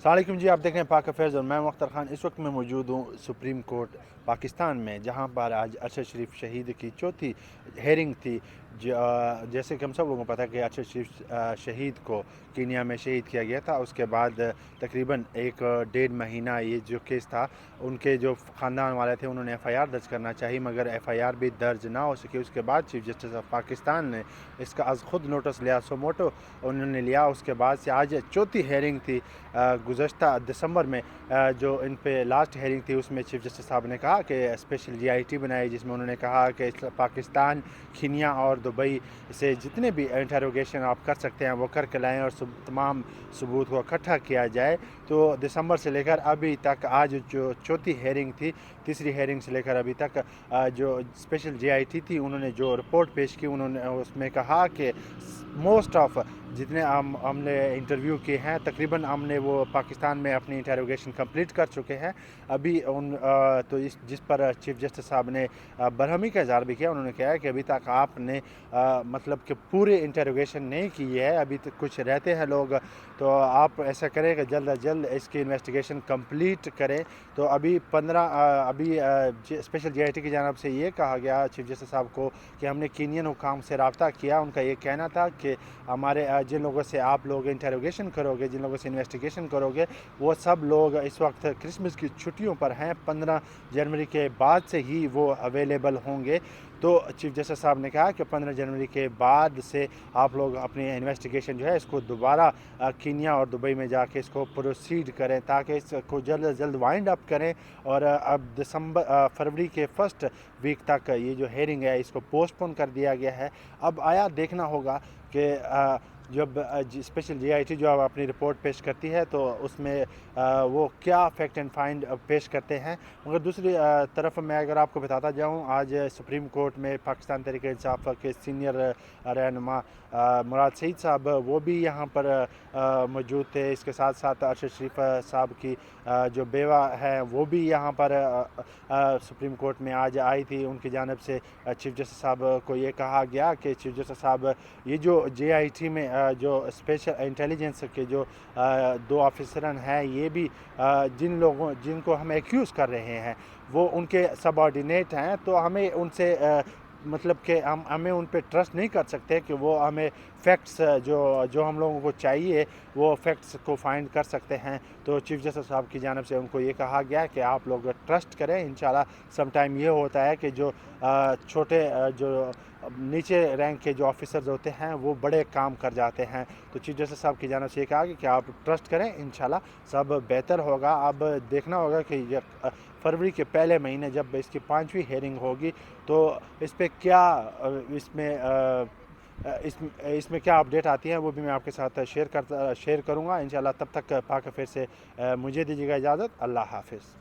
السلام علیکم جی، آپ دیکھ رہے ہیں پاک افیئرز اور میں اختر خان۔ اس وقت میں موجود ہوں سپریم کورٹ پاکستان میں، جہاں پر آج ارشد شریف شہید کی چوتھی ہیرنگ تھی۔ جیسے کہ ہم سب لوگوں کو پتہ ہے کہ ارشد شریف شہید کو کینیا میں شہید کیا گیا تھا۔ اس کے بعد تقریباً 1.5 مہینہ یہ جو کیس تھا، ان کے جو خاندان والے تھے انہوں نے ایف آئی آر درج کرنا چاہی، مگر ایف آئی آر بھی درج نہ ہو سکی۔ اس کے بعد چیف جسٹس آف پاکستان نے اس کا از خود نوٹس لیا، سو موٹو انہوں نے لیا۔ اس کے بعد سے آج چوتھی ہیرنگ تھی۔ گزشتہ دسمبر میں جو ان پہ لاسٹ ہیرنگ تھی، اس میں چیف جسٹس صاحب نے کہا کہ اسپیشل جی آئی ٹی بنائی، جس میں انہوں نے کہا کہ پاکستان، کینیا اور دبئی سے جتنے بھی انٹروگیشن آپ کر سکتے ہیں وہ کر کے لائیں اور تمام ثبوت کو اکٹھا کیا جائے۔ تو دسمبر سے لے کر ابھی تک آج جو چوتھی ہیرنگ تھی، تیسری ہیرنگ سے لے کر ابھی تک جو اسپیشل جی آئی ٹی تھی، انہوں نے جو رپورٹ پیش کی، انہوں نے اس میں کہا کہ موسٹ آف جتنے ہم نے انٹرویو کیے ہیں، تقریباً ہم نے وہ پاکستان میں اپنی انٹروگیشن کمپلیٹ کر چکے ہیں۔ ابھی تو جس پر چیف جسٹس صاحب نے برہمی کا اظہار بھی کیا، انہوں نے کہا کہ ابھی تک آپ نے مطلب کہ پورے انٹروگیشن نہیں کی ہے، ابھی تک کچھ رہتے ہیں لوگ، تو آپ ایسا کریں کہ جلد از جلد اس کی انویسٹیگیشن کمپلیٹ کریں۔ تو ابھی اسپیشل جی آئی ٹی کی جانب سے یہ کہا گیا چیف جسٹس صاحب کو کہ ہم نے کینین حکام سے رابطہ کیا۔ ان کا یہ کہنا تھا کہ ہمارے جن لوگوں سے آپ لوگ انٹروگیشن کرو گے، جن لوگوں سے انویسٹیگیشن کرو گے، وہ سب لوگ اس وقت کرسمس کی چھٹیوں پر ہیں، 15 جنوری کے بعد سے ہی وہ اویلیبل ہوں گے۔ تو چیف جسٹس صاحب نے کہا کہ 15 جنوری کے بعد سے آپ لوگ اپنی انویسٹیگیشن جو ہے اس کو دوبارہ کینیا اور دبئی میں جا کے اس کو پروسیڈ کریں، تاکہ اس کو جلد از جلد وائنڈ اپ کریں۔ اور اب فروری کے فرسٹ ویک تک یہ جو ہیرنگ ہے اس کو پوسٹ پون کر دیا گیا ہے۔ اب آیا دیکھنا ہوگا کہ جب اسپیشل جی آئی ٹی جو اپنی رپورٹ پیش کرتی ہے تو اس میں وہ کیا فیکٹ اینڈ فائنڈ پیش کرتے ہیں۔ مگر دوسری طرف میں اگر آپ کو بتاتا جاؤں، آج سپریم کورٹ میں پاکستان تحریک انصاف کے سینئر رہنما مراد سعید صاحب وہ بھی یہاں پر موجود تھے۔ اس کے ساتھ ساتھ ارشد شریف صاحب کی جو بیوہ ہے وہ بھی یہاں پر سپریم کورٹ میں آج آئی تھی۔ ان کی جانب سے چیف جسٹس صاحب کو یہ کہا گیا کہ چیف جسٹس صاحب، یہ جو جے آئی ٹی میں جو اسپیشل انٹیلیجنس کے جو 2 آفیسران ہیں، یہ بھی جن کو ہم ایکیوز کر رہے ہیں وہ ان کے سب آرڈینیٹ ہیں، تو ہمیں ان سے مطلب کہ ہمیں ان پہ ٹرسٹ نہیں کر سکتے کہ وہ ہمیں فیکٹس جو ہم لوگوں کو چاہیے وہ فیکٹس کو فائنڈ کر سکتے ہیں۔ تو چیف جسٹس صاحب کی جانب سے ان کو یہ کہا گیا کہ آپ لوگ ٹرسٹ کریں، انشاءاللہ۔ سم ٹائم یہ ہوتا ہے کہ جو چھوٹے جو نیچے رینک کے جو آفیسرز ہوتے ہیں وہ بڑے کام کر جاتے ہیں۔ تو چیف جسٹس صاحب کی جانب سے یہ کہا کہ آپ ٹرسٹ کریں، انشاءاللہ سب بہتر ہوگا۔ اب دیکھنا ہوگا کہ فروری کے پہلے مہینے جب اس کی 5ویں ہیرنگ ہوگی تو اس پہ کیا اس میں کیا اپڈیٹ آتی ہے، وہ بھی میں آپ کے ساتھ شیئر کروں گا انشاءاللہ۔ تب تک پاک افیئر سے مجھے دیجیے گا اجازت۔ اللہ حافظ۔